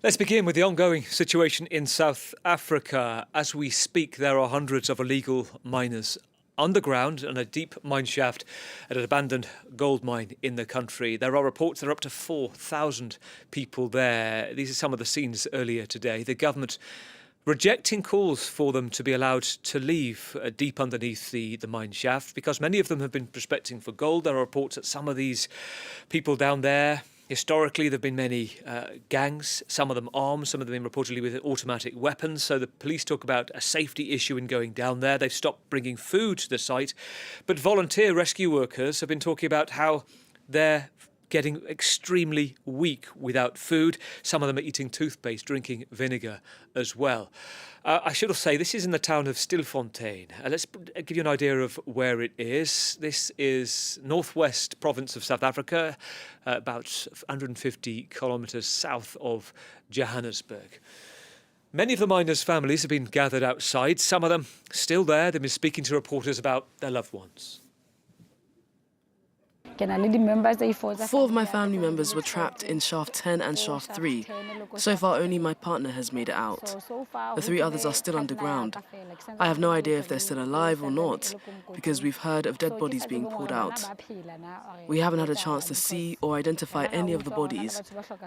Let's begin with the ongoing situation in South Africa. As we speak, there are hundreds of illegal miners underground in a deep mine shaft at an abandoned gold mine in the country. There are reports there are up to 4,000 people there. These are some of the scenes earlier today. The government rejecting calls for them to be allowed to leave deep underneath the mine shaft because many of them have been prospecting for gold. There are reports that some of these people down there, historically, there have been many gangs, some of them armed, some of them reportedly with automatic weapons. So the police talk about a safety issue in going down there. They've stopped bringing food to the site. But volunteer rescue workers have been talking about how they're getting extremely weak without food. Some of them are eating toothpaste, drinking vinegar as well. I should say this is in the town of Stilfontein. Let's give you an idea of where it is. This is northwest province of South Africa, about 150 kilometres south of Johannesburg. Many of the miners' families have been gathered outside. Some of them still there. They've been speaking to reporters about their loved ones. 4 of my family members were trapped in shaft 10 and shaft 3. So far, only my partner has made it out. The 3 others are still underground. I have no idea if they're still alive or not, because we've heard of dead bodies being pulled out. We haven't had a chance to see or identify any of the bodies,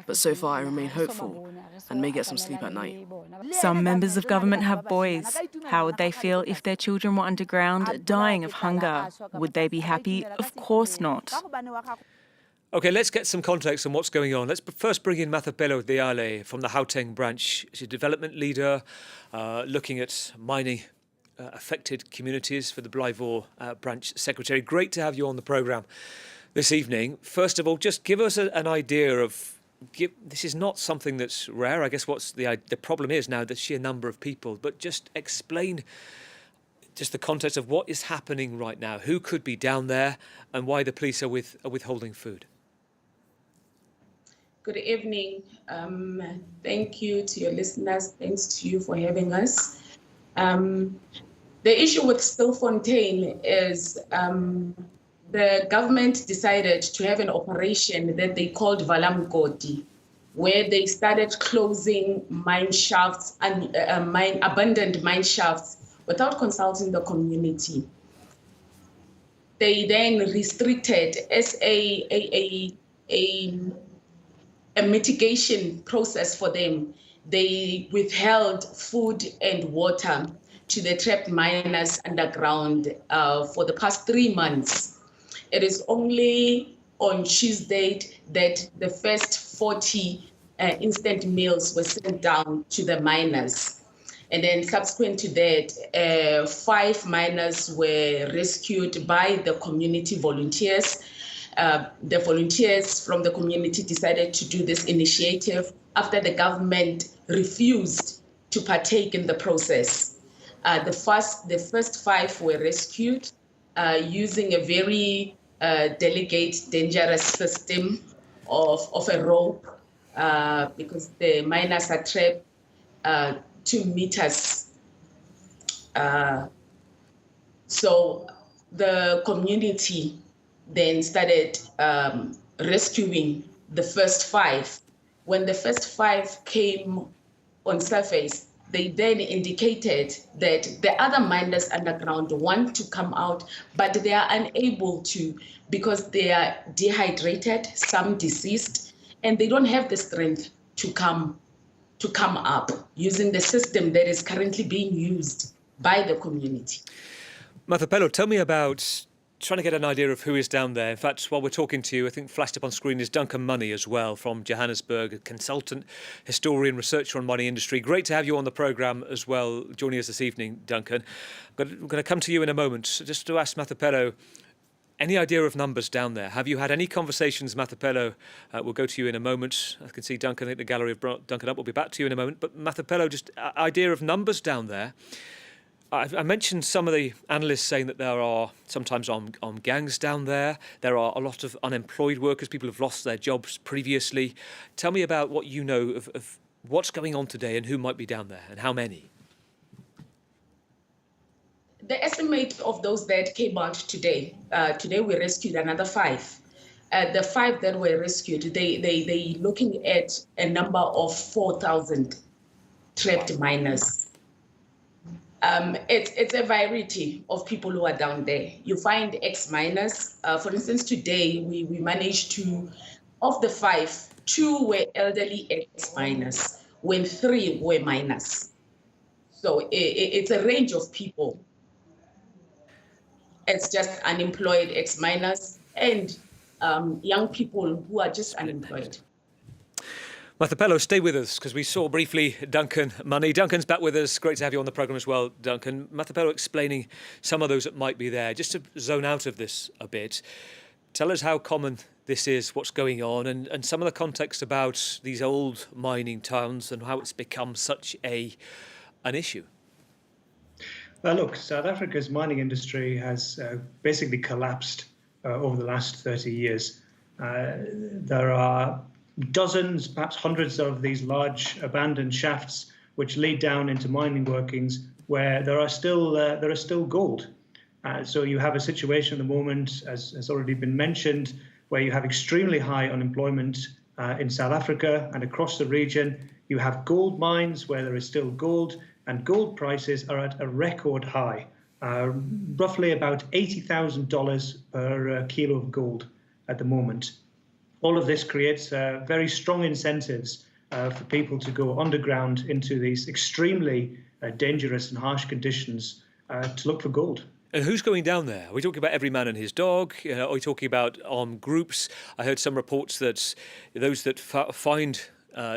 but so far I remain hopeful and may get some sleep at night. Some members of government have boys. How would they feel if their children were underground, dying of hunger? Would they be happy? Of course not. OK, let's get some context on what's going on. Let's first bring in Mathapelo Deale from the Gauteng branch. She's a development leader looking at mining affected communities for the Blyvor branch secretary. Great to have you on the programme this evening. First of all, just give us an idea of, this is not something that's rare. I guess what's the problem is now the sheer number of people, but just explain just the context of what is happening right now, who could be down there and why the police are withholding food. Good evening. Thank you to your listeners. Thanks to you for having us. The issue with Stilfontein is the government decided to have an operation that they called Valamkoti, where they started closing mine shafts and abandoned mine shafts without consulting the community. They then restricted as a mitigation process for them. They withheld food and water to the trapped miners underground for the past 3 months. It is only on Tuesday that the first 40 instant meals were sent down to the miners. And then subsequent to that, 5 miners were rescued by the community volunteers. The volunteers from the community decided to do this initiative after the government refused to partake in the process. The first 5 were rescued using a very delicate, dangerous system of a rope because the miners are trapped 2 meters. So the community then started rescuing the first 5. When the first 5 came on surface, they then indicated that the other miners underground want to come out, but they are unable to because they are dehydrated, some deceased, and they don't have the strength to come up using the system that is currently being used by the community. Mathapelo, tell me about trying to get an idea of who is down there. In fact, while we're talking to you, I think flashed up on screen is Duncan Money as well from Johannesburg, a consultant, historian, researcher on mining industry. Great to have you on the programme as well, joining us this evening, Duncan. We're going to come to you in a moment. Just to ask Mathapelo, any idea of numbers down there? Have you had any conversations, Mathapelo? We'll go to you in a moment. I can see Duncan, I think the gallery have brought Duncan up. We'll be back to you in a moment. But Mathapelo, just idea of numbers down there. I mentioned some of the analysts saying that there are sometimes armed gangs down there. There are a lot of unemployed workers. People have lost their jobs previously. Tell me about what you know of what's going on today and who might be down there and how many. The estimate of those that came out today, we rescued another 5. the 5 that were rescued, they looking at a number of 4,000 trapped miners. It's a variety of people who are down there. You find ex-miners. For instance, today we managed to, of the 5, 2 were elderly ex-miners, when 3 were miners. So it's a range of people. It's just unemployed ex-miners and young people who are just unemployed. Mathapelo, stay with us because we saw briefly Duncan Money. Duncan's back with us. Great to have you on the programme as well, Duncan. Mathapelo explaining some of those that might be there. Just to zone out of this a bit, tell us how common this is, what's going on, and some of the context about these old mining towns and how it's become such an issue. Well, look, South Africa's mining industry has basically collapsed over the last 30 years. There are dozens, perhaps hundreds of these large abandoned shafts which lead down into mining workings where there are still gold. So you have a situation at the moment, as has already been mentioned, where you have extremely high unemployment in South Africa and across the region. You have gold mines where there is still gold, and gold prices are at a record high, roughly about $80,000 per kilo of gold at the moment. All of this creates very strong incentives for people to go underground into these extremely dangerous and harsh conditions to look for gold. And who's going down there? Are we talking about every man and his dog? Are we talking about armed groups? I heard some reports that those that find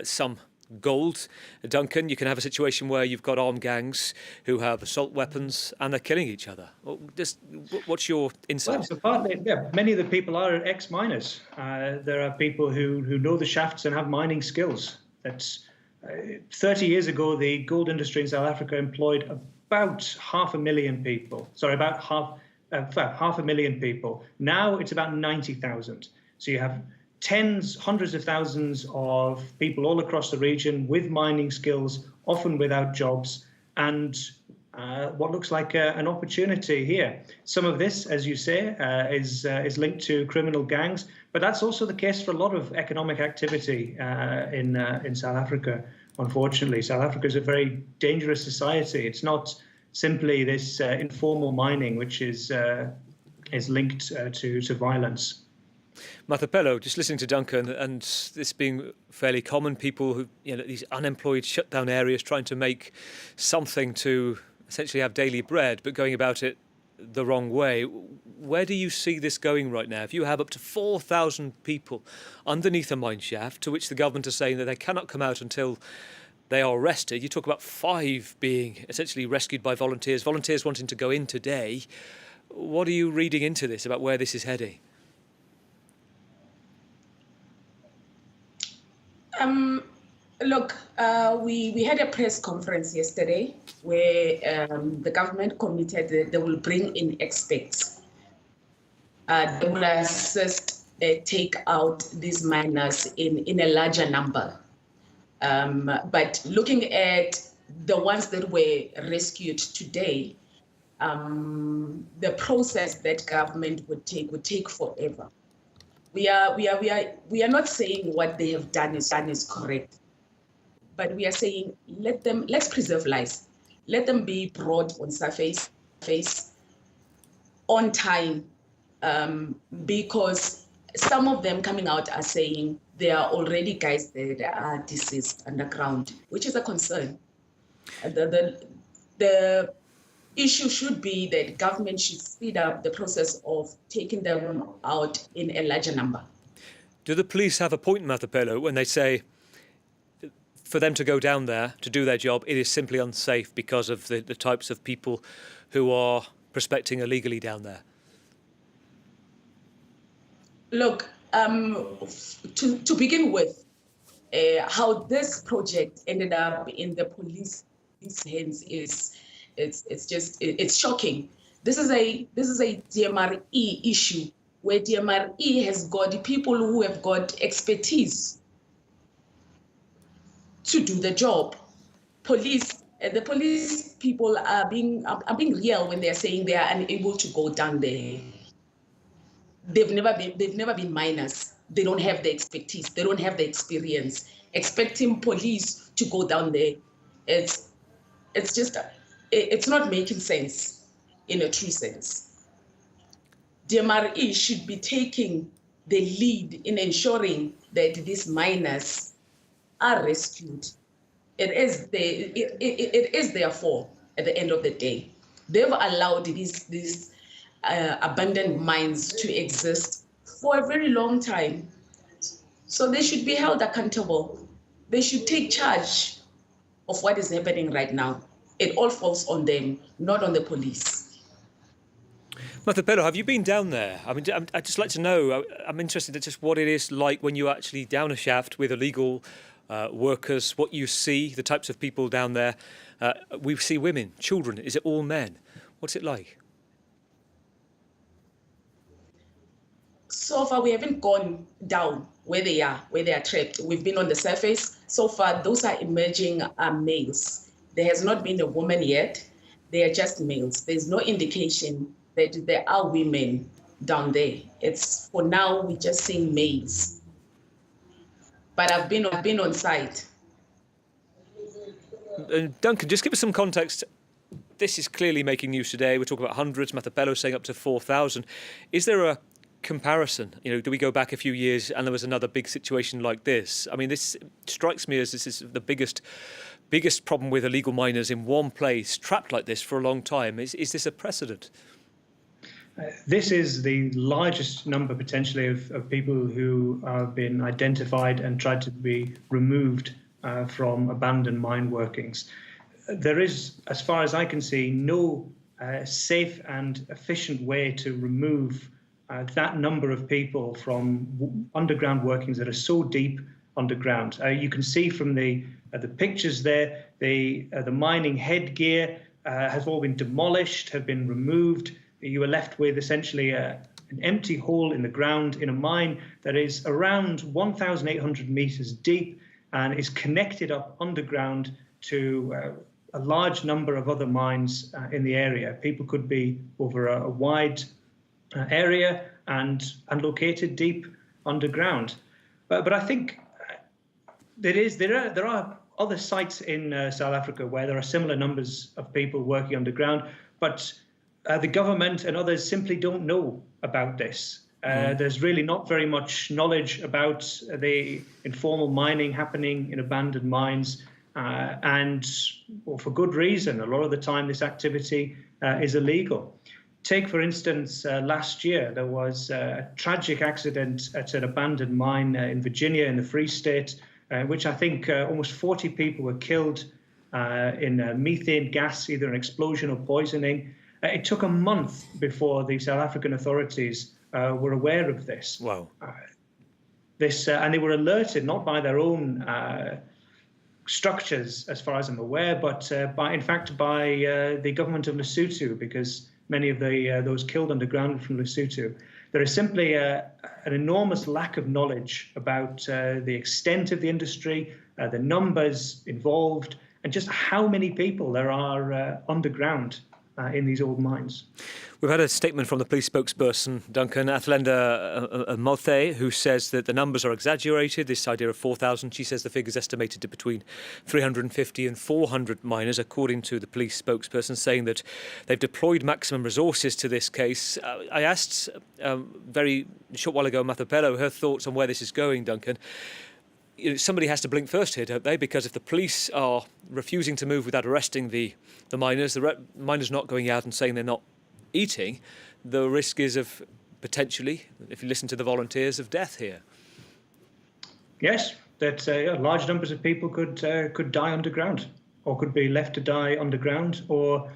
some gold, Duncan, you can have a situation where you've got armed gangs who have assault weapons and they're killing each other. What's your insight? Well, so partly, many of the people are ex-miners. There are people who know the shafts and have mining skills. That's 30 years ago, the gold industry in South Africa employed about 500,000 people. Sorry, about half a million people. Now it's about 90,000. So you have tens, hundreds of thousands of people all across the region with mining skills, often without jobs, and what looks like an opportunity here. Some of this, as you say, is linked to criminal gangs, but that's also the case for a lot of economic activity in South Africa. Unfortunately, South Africa is a very dangerous society. It's not simply this informal mining, which is linked to violence. Mathapelo, just listening to Duncan and this being fairly common, people who, these unemployed shut down areas trying to make something to essentially have daily bread, but going about it the wrong way. Where do you see this going right now? If you have up to 4,000 people underneath a mine shaft, to which the government is saying that they cannot come out until they are arrested, you talk about 5 being essentially rescued by volunteers wanting to go in today. What are you reading into this about where this is heading? Look, we had a press conference yesterday where the government committed that they will bring in experts. They will assist, take out these miners in a larger number. But looking at the ones that were rescued today, the process that government would take forever. We are not saying what they have done is correct, but we are saying let's preserve lives. Let them be brought on surface on time, because some of them coming out are saying there are already guys that are deceased underground, which is a concern. The issue should be that government should speed up the process of taking them out in a larger number. Do the police have a point, Mathapelo, when they say for them to go down there to do their job, it is simply unsafe because of the types of people who are prospecting illegally down there? Look, to begin with, how this project ended up in the police's hands it's shocking. This is a DMRE issue where DMRE has got people who have got expertise to do the job. The police people are being real when they're saying they are unable to go down there. they've never been miners. They don't have the expertise. They don't have the experience. Expecting police to go down there, it's not making sense in a true sense. DMRE should be taking the lead in ensuring that these miners are rescued. It is therefore, at the end of the day, they've allowed these abandoned mines to exist for a very long time. So they should be held accountable. They should take charge of what is happening right now. It all falls on them, not on the police. Mathapelo, have you been down there? I mean, I'd just like to know, I'm interested in just what it is like when you actually down a shaft with illegal workers, what you see, the types of people down there. We see women, children. Is it all men? What's it like? So far, we haven't gone down where they are trapped. We've been on the surface. So far, those are emerging males. There has not been a woman yet. They are just males. There's no indication that there are women down there. It's, for now, we're just seeing males. But I've been on site. Duncan, just give us some context. This is clearly making news today. We're talking about hundreds. Mathapelo saying up to 4,000. Is there a comparison? You know, do we go back a few years and there was another big situation like this? I mean, this strikes me as this is the biggest problem with illegal miners in one place, trapped like this for a long time. Is this a precedent? This is the largest number potentially of people who have been identified and tried to be removed from abandoned mine workings. There is, as far as I can see, no safe and efficient way to remove that number of people from underground workings that are so deep underground. You can see from the pictures there, the mining headgear has all been demolished, have been removed. You are left with essentially an empty hole in the ground in a mine that is around 1,800 meters deep and is connected up underground to a large number of other mines in the area. People could be over a wide area and located deep underground. But I think there are other sites in South Africa where there are similar numbers of people working underground, but the government and others simply don't know about this. There's really not very much knowledge about the informal mining happening in abandoned mines, and for good reason. A lot of the time this activity is illegal. Take, for instance, last year there was a tragic accident at an abandoned mine in Virginia in the Free State, in which I think almost 40 people were killed in methane gas, either an explosion or poisoning. It took a month before the South African authorities were aware of this. Wow. And they were alerted not by their own structures, as far as I'm aware, but by the government of Lesotho, because many of those killed underground were from Lesotho. There is simply an enormous lack of knowledge about the extent of the industry, the numbers involved, and just how many people there are underground in these old mines. We've had a statement from the police spokesperson, Duncan, Athlenda Mothe, who says that the numbers are exaggerated, this idea of 4,000. She says the figure is estimated to between 350 and 400 miners, according to the police spokesperson, saying that they've deployed maximum resources to this case. I asked very short while ago, Mathapelo, her thoughts on where this is going, Duncan. Somebody has to blink first here, don't they? Because if the police are refusing to move without arresting the miners, the miners not going out and saying they're not eating, the risk is of potentially, if you listen to the volunteers, of death here. Yes, that large numbers of people could die underground, or could be left to die underground, or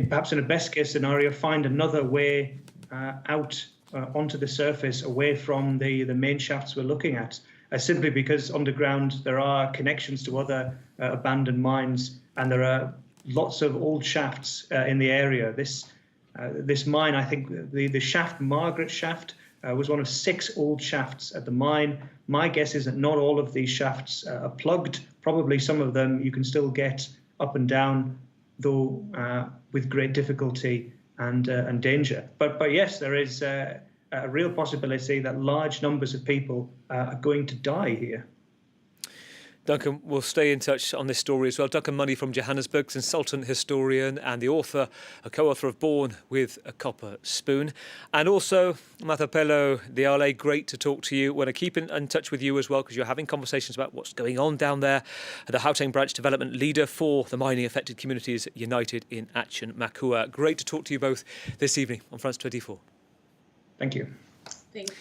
perhaps in a best case scenario, find another way out onto the surface, away from the main shafts we're looking at. Simply because underground there are connections to other abandoned mines, and there are lots of old shafts in the area. This mine, I think the shaft, Margaret Shaft, was one of 6 old shafts at the mine. My guess is that not all of these shafts are plugged. Probably some of them you can still get up and down, though with great difficulty and danger. But yes, there is a a real possibility that large numbers of people are going to die here. Duncan, we'll stay in touch on this story as well. Duncan Money from Johannesburg, consultant historian and the author, a co-author of Born with a Copper Spoon. And also, Mathapelo Diale, great to talk to you. Want to keep in touch with you as well, because you're having conversations about what's going on down there. The Gauteng branch development leader for the mining affected communities united in Action Makua. Great to talk to you both this evening on France 24. Thank you. Thank you.